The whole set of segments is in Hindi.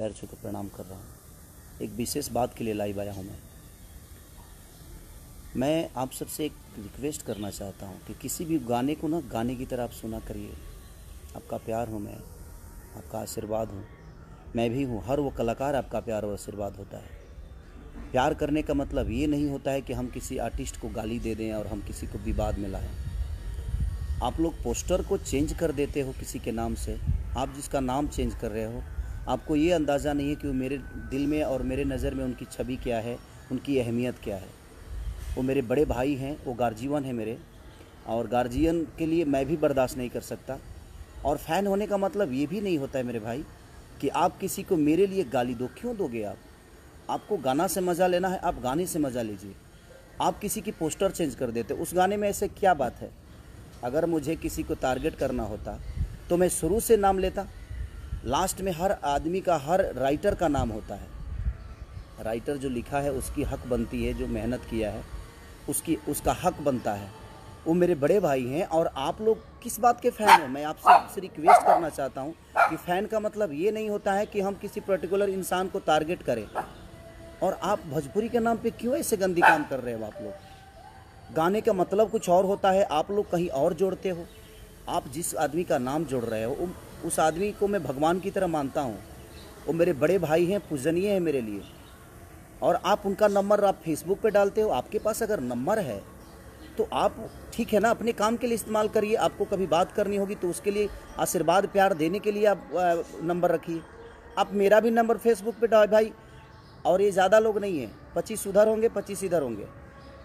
पैर छू के प्रणाम कर रहा हूँ। एक विशेष बात के लिए लाइव आया हूँ। मैं आप सबसे एक रिक्वेस्ट करना चाहता हूँ कि किसी भी गाने को ना गाने की तरह आप सुना करिए। आपका प्यार हूँ मैं, आपका आशीर्वाद हूँ, मैं भी हूँ। हर वो कलाकार आपका प्यार और आशीर्वाद होता है। प्यार करने का मतलब ये नहीं होता है कि हम किसी आर्टिस्ट को गाली दे दें और हम किसी को विवाद में लाएं। आप लोग पोस्टर को चेंज कर देते हो किसी के नाम से। आप जिसका नाम चेंज कर रहे हो, आपको ये अंदाज़ा नहीं है कि वो मेरे दिल में और मेरे नज़र में उनकी छवि क्या है, उनकी अहमियत क्या है। वो मेरे बड़े भाई हैं, वो गार्जियन है मेरे, और गार्जियन के लिए मैं भी बर्दाश्त नहीं कर सकता। और फ़ैन होने का मतलब ये भी नहीं होता है मेरे भाई कि आप किसी को मेरे लिए गाली दो। क्यों दोगे आप? आपको गाना से मज़ा लेना है, आप गाने से मज़ा लीजिए। आप किसी की पोस्टर चेंज कर देते, उस गाने में ऐसे क्या बात है? अगर मुझे किसी को टारगेट करना होता तो मैं शुरू से नाम लेता। लास्ट में हर आदमी का, हर राइटर का नाम होता है। राइटर जो लिखा है उसकी हक बनती है, जो मेहनत किया है उसका हक बनता है। वो मेरे बड़े भाई हैं। और आप लोग किस बात के फ़ैन हो? मैं आपसे रिक्वेस्ट करना चाहता हूँ कि फ़ैन का मतलब ये नहीं होता है कि हम किसी पर्टिकुलर इंसान को टारगेट करें। और आप भोजपुरी के नाम पे क्यों ऐसे गंदी काम कर रहे हो? आप लोग गाने का मतलब कुछ और होता है, आप लोग कहीं और जोड़ते हो। आप जिस आदमी का नाम जोड़ रहे हो उस आदमी को मैं भगवान की तरह मानता हूँ। वो मेरे बड़े भाई हैं, पूजनीय हैं मेरे लिए। और आप उनका नंबर आप फेसबुक पे डालते हो। आपके पास अगर नंबर है तो आप ठीक है ना, अपने काम के लिए इस्तेमाल करिए। आपको कभी बात करनी होगी तो उसके लिए आशीर्वाद प्यार देने के लिए आप नंबर रखिए। आप मेरा भी नंबर फेसबुक पे डाल भाई। और ये ज़्यादा लोग नहीं हैं, 25 उधर होंगे, 25 इधर होंगे,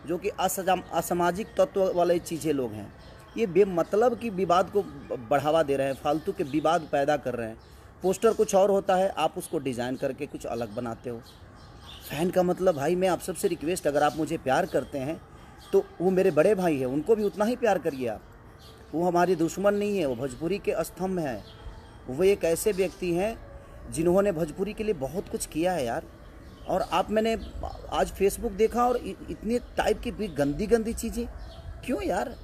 जो कि असामाजिक तत्व वाले चीज़ें लोग हैं। ये बेमतलब की विवाद को बढ़ावा दे रहे हैं, फालतू के विवाद पैदा कर रहे हैं। पोस्टर कुछ और होता है, आप उसको डिज़ाइन करके कुछ अलग बनाते हो। फ़ैन का मतलब भाई, मैं आप सबसे रिक्वेस्ट, अगर आप मुझे प्यार करते हैं तो वो मेरे बड़े भाई हैं, उनको भी उतना ही प्यार करिए आप। वो हमारे दुश्मन नहीं है, वो भोजपुरी के स्तंभ हैं। वो एक ऐसे व्यक्ति हैं जिन्होंने भोजपुरी के लिए बहुत कुछ किया है यार। और मैंने आज फेसबुक देखा और इतने टाइप की भी गंदी गंदी चीज़ें क्यों यार?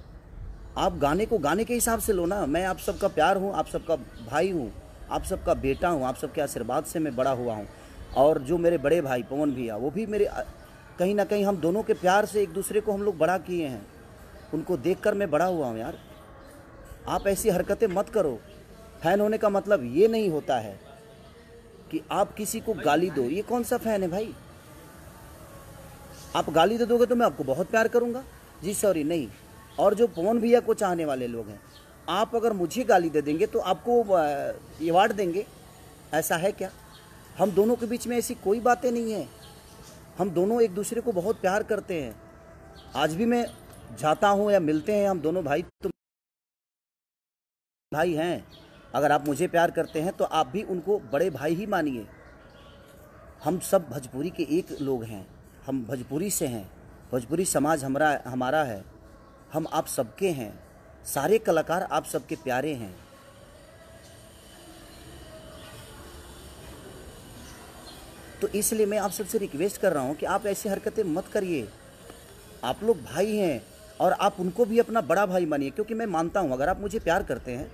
आप गाने को गाने के हिसाब से लो ना। मैं आप सबका प्यार हूँ, आप सबका भाई हूँ, आप सबका बेटा हूँ, आप सबके आशीर्वाद से मैं बड़ा हुआ हूँ। और जो मेरे बड़े भाई पवन भैया, वो भी मेरे कहीं ना कहीं हम दोनों के प्यार से एक दूसरे को हम लोग बड़ा किए हैं। उनको देखकर मैं बड़ा हुआ हूँ यार। आप ऐसी हरकतें मत करो। फ़ैन होने का मतलब ये नहीं होता है कि आप किसी को गाली दो। ये कौन सा फ़ैन है भाई? आप गाली दे दोगे तो मैं आपको बहुत प्यार करूँगा जी, सॉरी नहीं। और जो पवन भैया को चाहने वाले लोग हैं, आप अगर मुझे गाली दे देंगे तो आपको अवार्ड देंगे। ऐसा है क्या? हम दोनों के बीच में ऐसी कोई बातें नहीं है। हम दोनों एक दूसरे को बहुत प्यार करते हैं। आज भी मैं जाता हूँ या मिलते हैं, हम दोनों भाई तो भाई हैं। अगर आप मुझे प्यार करते हैं तो आप भी उनको बड़े भाई ही मानिए। हम सब भोजपुरी के एक लोग हैं, हम भोजपुरी से हैं। भोजपुरी समाज हमारा है, हम आप सबके हैं। सारे कलाकार आप सबके प्यारे हैं। तो इसलिए मैं आप सबसे रिक्वेस्ट कर रहा हूँ कि आप ऐसी हरकतें मत करिए। आप लोग भाई हैं और आप उनको भी अपना बड़ा भाई मानिए। क्योंकि मैं मानता हूँ, अगर आप मुझे प्यार करते हैं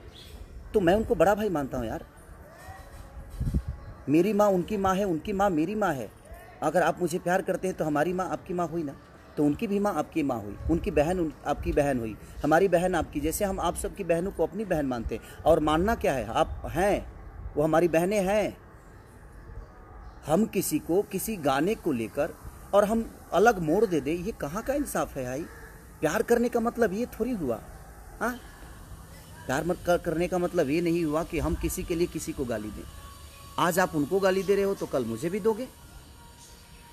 तो मैं उनको बड़ा भाई मानता हूँ यार। मेरी माँ उनकी माँ है, उनकी माँ मेरी माँ है। अगर आप मुझे प्यार करते हैं तो हमारी माँ आपकी माँ हुई ना, तो उनकी भी माँ आपकी माँ हुई, उनकी बहन आपकी बहन हुई, हमारी बहन आपकी। जैसे हम आप सबकी बहनों को अपनी बहन मानते हैं। और मानना क्या है, आप हैं, वो हमारी बहनें हैं। हम किसी को किसी गाने को लेकर और हम अलग मोड़ दे दे, ये कहाँ का इंसाफ है भाई? प्यार करने का मतलब ये थोड़ी हुआ। हाँ, प्यार करने का मतलब ये नहीं हुआ कि हम किसी के लिए किसी को गाली दें। आज आप उनको गाली दे रहे हो तो कल मुझे भी दोगे।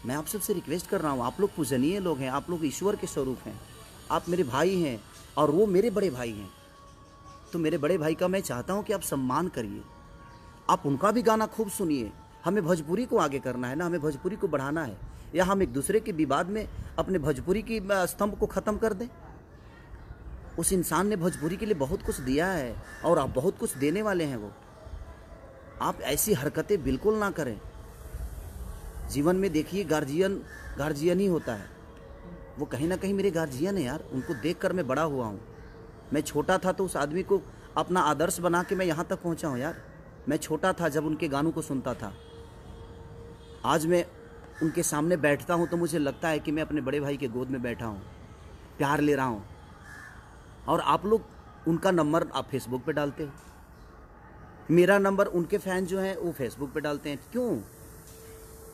मैं आप सबसे रिक्वेस्ट कर रहा हूँ, आप लोग पूजनीय लोग हैं, आप लोग ईश्वर के स्वरूप हैं, आप मेरे भाई हैं और वो मेरे बड़े भाई हैं। तो मेरे बड़े भाई का मैं चाहता हूँ कि आप सम्मान करिए, आप उनका भी गाना खूब सुनिए। हमें भोजपुरी को आगे करना है ना, हमें भोजपुरी को बढ़ाना है। या हम एक दूसरे के विवाद में अपने भोजपुरी की स्तंभ को ख़त्म कर दें? उस इंसान ने भोजपुरी के लिए बहुत कुछ दिया है और आप बहुत कुछ देने वाले हैं। वो आप ऐसी हरकतें बिल्कुल ना करें। जीवन में देखिए, गार्जियन ही होता है। वो कहीं ना कहीं मेरे गार्जियन है यार। उनको देखकर मैं बड़ा हुआ हूँ। मैं छोटा था तो उस आदमी को अपना आदर्श बना के मैं यहाँ तक पहुँचा हूँ यार। मैं छोटा था जब उनके गानों को सुनता था। आज मैं उनके सामने बैठता हूँ तो मुझे लगता है कि मैं अपने बड़े भाई के गोद में बैठा हूँ, प्यार ले रहा हूँ। और आप लोग उनका नंबर आप फेसबुक पे डालते हो, मेरा नंबर उनके फैन जो हैं वो फेसबुक पे डालते हैं। क्यों?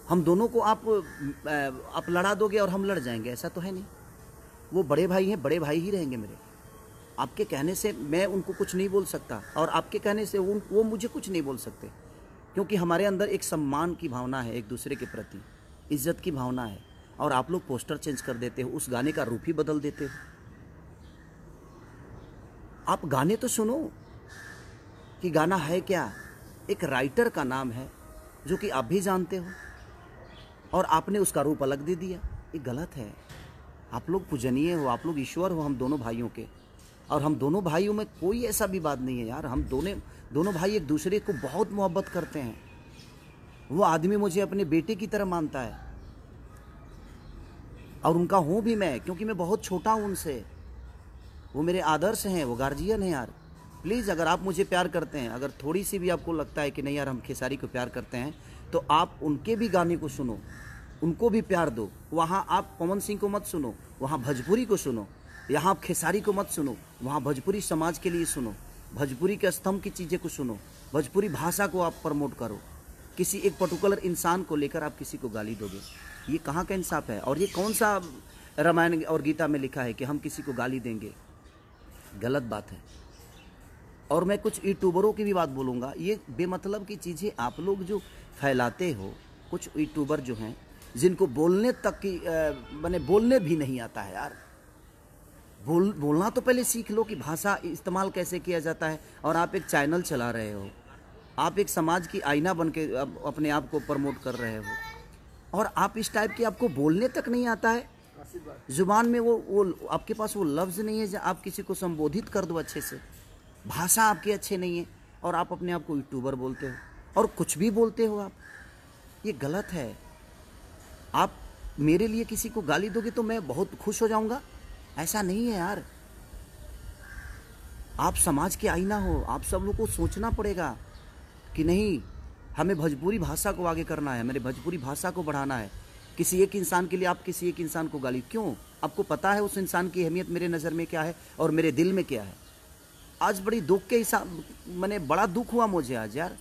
हम दोनों को आप लड़ा दोगे और हम लड़ जाएंगे? ऐसा तो है नहीं। वो बड़े भाई हैं, बड़े भाई ही रहेंगे मेरे। आपके कहने से मैं उनको कुछ नहीं बोल सकता और आपके कहने से वो मुझे कुछ नहीं बोल सकते, क्योंकि हमारे अंदर एक सम्मान की भावना है, एक दूसरे के प्रति इज्जत की भावना है। और आप लोग पोस्टर चेंज कर देते हो, उस गाने का रूप ही बदल देते हो। आप गाने तो सुनो कि गाना है क्या। एक राइटर का नाम है जो कि आप भी जानते हो, और आपने उसका रूप अलग दे दिया। ये गलत है। आप लोग पूजनीय हो, आप लोग ईश्वर हो हम दोनों भाइयों के, और हम दोनों भाइयों में कोई ऐसा भी बात नहीं है यार। हम दोनों भाई एक दूसरे को बहुत मोहब्बत करते हैं। वो आदमी मुझे अपने बेटे की तरह मानता है, और उनका हूँ भी मैं, क्योंकि मैं बहुत छोटा हूँ उनसे। वो मेरे आदर्श हैं, वो गार्जियन हैं यार। प्लीज़, अगर आप मुझे प्यार करते हैं, अगर थोड़ी सी भी आपको लगता है कि नहीं यार हम खेसारी को प्यार करते हैं, तो आप उनके भी गाने को सुनो, उनको भी प्यार दो। वहाँ आप पवन सिंह को मत सुनो, वहाँ भोजपुरी को सुनो। यहाँ आप खेसारी को मत सुनो, वहाँ भोजपुरी समाज के लिए सुनो, भोजपुरी के स्तंभ की चीज़ें को सुनो, भोजपुरी भाषा को आप प्रमोट करो। किसी एक पर्टिकुलर इंसान को लेकर आप किसी को गाली दोगे, ये कहाँ का इंसाफ है? और ये कौन सा रामायण और गीता में लिखा है कि हम किसी को गाली देंगे? गलत बात है। और मैं कुछ यूट्यूबरों की भी बात बोलूँगा। ये बेमतलब की चीज़ें आप लोग जो फैलाते हो, कुछ यूट्यूबर जो हैं जिनको बोलने तक की मैंने बोलने भी नहीं आता है यार। बोलना तो पहले सीख लो कि भाषा इस्तेमाल कैसे किया जाता है। और आप एक चैनल चला रहे हो, आप एक समाज की आईना बन के अपने आप को प्रमोट कर रहे हो, और आप इस टाइप की आपको बोलने तक नहीं आता है। जुबान में वो आपके पास वो लफ्ज़ नहीं है जो आप किसी को संबोधित कर दो अच्छे से। भाषा आपकी अच्छे नहीं है, और आप अपने आप को यूट्यूबर बोलते हो और कुछ भी बोलते हो आप। ये गलत है। आप मेरे लिए किसी को गाली दोगे तो मैं बहुत खुश हो जाऊंगा? ऐसा नहीं है यार। आप समाज के आईना हो, आप सब लोग को सोचना पड़ेगा कि नहीं, हमें भोजपुरी भाषा को आगे करना है, मेरे भोजपुरी भाषा को बढ़ाना है। किसी एक इंसान के लिए आप किसी एक इंसान को गाली क्यों? आपको पता है उस इंसान की अहमियत मेरे नज़र में क्या है और मेरे दिल में क्या है। आज बड़ी दुख के हिसाब मैंने बड़ा दुख हुआ मुझे आज यार,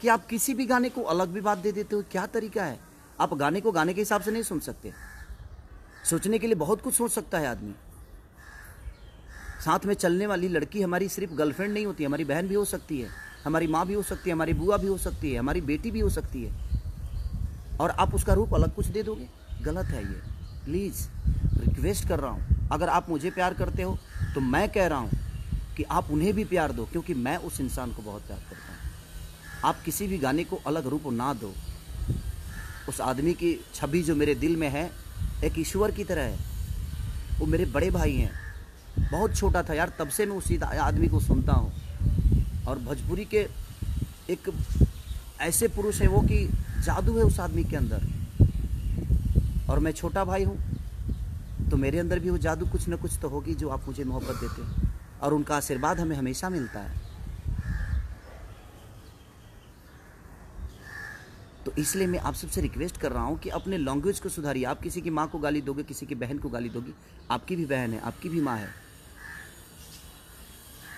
कि आप किसी भी गाने को अलग भी बात दे देते हो। क्या तरीका है? आप गाने को गाने के हिसाब से नहीं सुन सकते। सोचने के लिए बहुत कुछ सोच सकता है आदमी। साथ में चलने वाली लड़की हमारी सिर्फ गर्लफ्रेंड नहीं होती, हमारी बहन भी हो सकती है, हमारी माँ भी हो सकती है, हमारी बुआ भी हो सकती है, हमारी बेटी भी हो सकती है, और आप उसका रूप अलग कुछ दे दोगे। गलत है ये। प्लीज़ रिक्वेस्ट कर रहा हूँ, अगर आप मुझे प्यार करते हो तो मैं कह रहा हूँ कि आप उन्हें भी प्यार दो, क्योंकि मैं उस इंसान को बहुत प्यार करता हूँ। आप किसी भी गाने को अलग रूप ना दो। उस आदमी की छवि जो मेरे दिल में है एक ईश्वर की तरह है। वो मेरे बड़े भाई हैं। बहुत छोटा था यार, तब से मैं उसी आदमी को सुनता हूँ। और भोजपुरी के एक ऐसे पुरुष है वो कि जादू है उस आदमी के अंदर। और मैं छोटा भाई हूँ तो मेरे अंदर भी वो जादू कुछ न कुछ तो होगी जो आप मुझे मोहब्बत देते हो, और उनका आशीर्वाद हमें हमेशा मिलता है। तो इसलिए मैं आप सबसे रिक्वेस्ट कर रहा हूँ कि अपने लैंग्वेज को सुधारिए। आप किसी की माँ को गाली दोगे, किसी की बहन को गाली दोगे, आपकी भी बहन है, आपकी भी माँ है।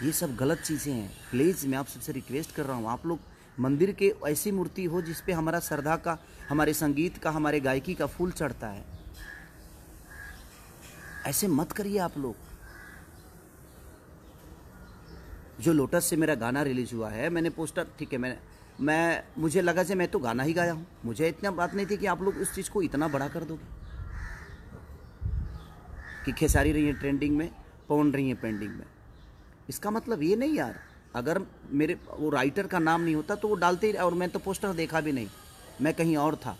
ये सब गलत चीज़ें हैं। प्लीज़ मैं आप सबसे रिक्वेस्ट कर रहा हूँ, आप लोग मंदिर के ऐसी मूर्ति हो जिस पे हमारा श्रद्धा का, हमारे संगीत का, हमारे गायकी का फूल चढ़ता है। ऐसे मत करिए आप लोग। जो लोटस से मेरा गाना रिलीज हुआ है, मैंने पोस्टर, ठीक है, मुझे लगा कि मैं तो गाना ही गाया हूँ। मुझे इतना बात नहीं थी कि आप लोग इस चीज़ को इतना बड़ा कर दोगे कि खेसारी रही है ट्रेंडिंग में, पवन रही है पेंडिंग में। इसका मतलब ये नहीं यार, अगर मेरे वो राइटर का नाम नहीं होता तो वो डालते ही, और मैं तो पोस्टर देखा भी नहीं, मैं कहीं और था।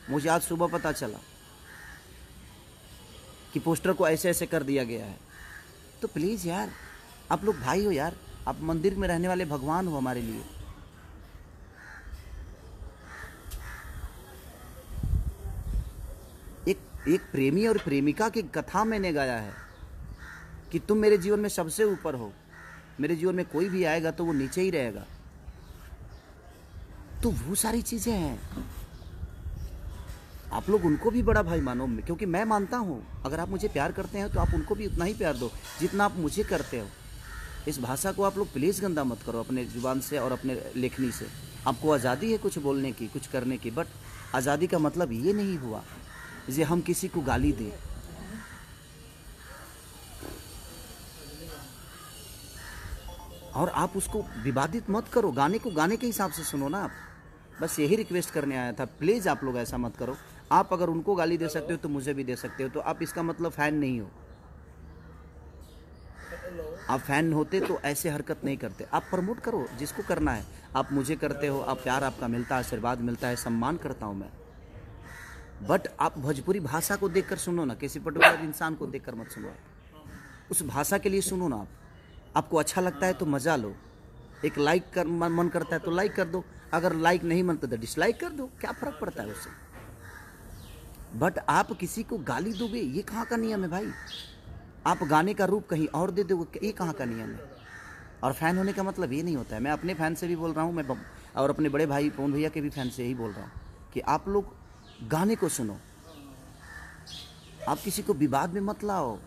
मुझे आज सुबह पता चला कि पोस्टर को ऐसे ऐसे कर दिया गया है। तो प्लीज़ यार, आप लोग भाई हो यार, आप मंदिर में रहने वाले भगवान हो हमारे लिए। एक प्रेमी और प्रेमिका की कथा मैंने गाया है कि तुम मेरे जीवन में सबसे ऊपर हो, मेरे जीवन में कोई भी आएगा तो वो नीचे ही रहेगा। तो वो सारी चीज़ें हैं। आप लोग उनको भी बड़ा भाई मानो, क्योंकि मैं मानता हूँ अगर आप मुझे प्यार करते हैं तो आप उनको भी उतना ही प्यार दो जितना आप मुझे करते हो। इस भाषा को आप लोग प्लीज़ गंदा मत करो अपने जुबान से और अपने लेखनी से। आपको आज़ादी है कुछ बोलने की, कुछ करने की, बट आज़ादी का मतलब ये नहीं हुआ जे हम किसी को गाली दें। और आप उसको विवादित मत करो, गाने को गाने के हिसाब से सुनो ना आप। बस यही रिक्वेस्ट करने आया था, प्लीज़ आप लोग ऐसा मत करो। आप अगर उनको गाली दे सकते हो तो मुझे भी दे सकते हो, तो आप इसका मतलब फ़ैन नहीं हो। आप फ़ैन होते तो ऐसे हरकत नहीं करते। आप प्रमोट करो जिसको करना है, आप मुझे करते हो, आप प्यार आपका मिलता है, आशीर्वाद मिलता है, सम्मान करता हूँ मैं। बट आप भोजपुरी भाषा को देखकर सुनो ना, किसी पर्टिकुलर इंसान को देखकर मत सुनो। उस भाषा के लिए सुनो ना आप। आपको अच्छा लगता है तो मज़ा लो, एक लाइक कर मन करता है तो लाइक कर दो, अगर लाइक नहीं मन तो डिसलाइक कर दो, क्या फ़र्क पड़ता है उससे। बट आप किसी को गाली दोगे, ये कहाँ का नियम है भाई। आप गाने का रूप कहीं और दे दोगे, ये कहाँ का नियम है। और फ़ैन होने का मतलब ये नहीं होता है। मैं अपने फ़ैन से भी बोल रहा हूँ, मैं और अपने बड़े भाई पवन भैया के भी फ़ैन से यही बोल रहा हूँ कि आप लोग गाने को सुनो, आप किसी को विवाद में मत लाओ।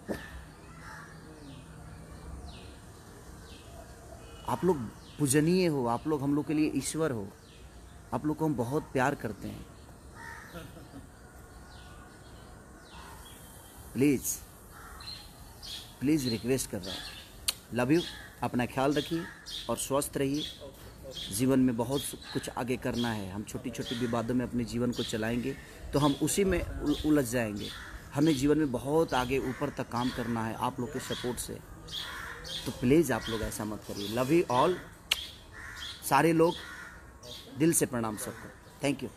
आप लोग पूजनीय हो, आप लोग हम लोग के लिए ईश्वर हो, आप लोग को हम बहुत प्यार करते हैं। प्लीज़ प्लीज़ रिक्वेस्ट कर रहा हूँ, लव यू। अपना ख्याल रखिए और स्वस्थ रहिए। जीवन में बहुत कुछ आगे करना है। हम छोटी छोटी विवादों में अपने जीवन को चलाएंगे तो हम उसी में उलझ जाएंगे। हमें जीवन में बहुत आगे ऊपर तक काम करना है आप लोग के सपोर्ट से। तो प्लीज़ आप लोग ऐसा मत करिए। लव यू ऑल, सारे लोग, दिल से प्रणाम सबको। Thank you.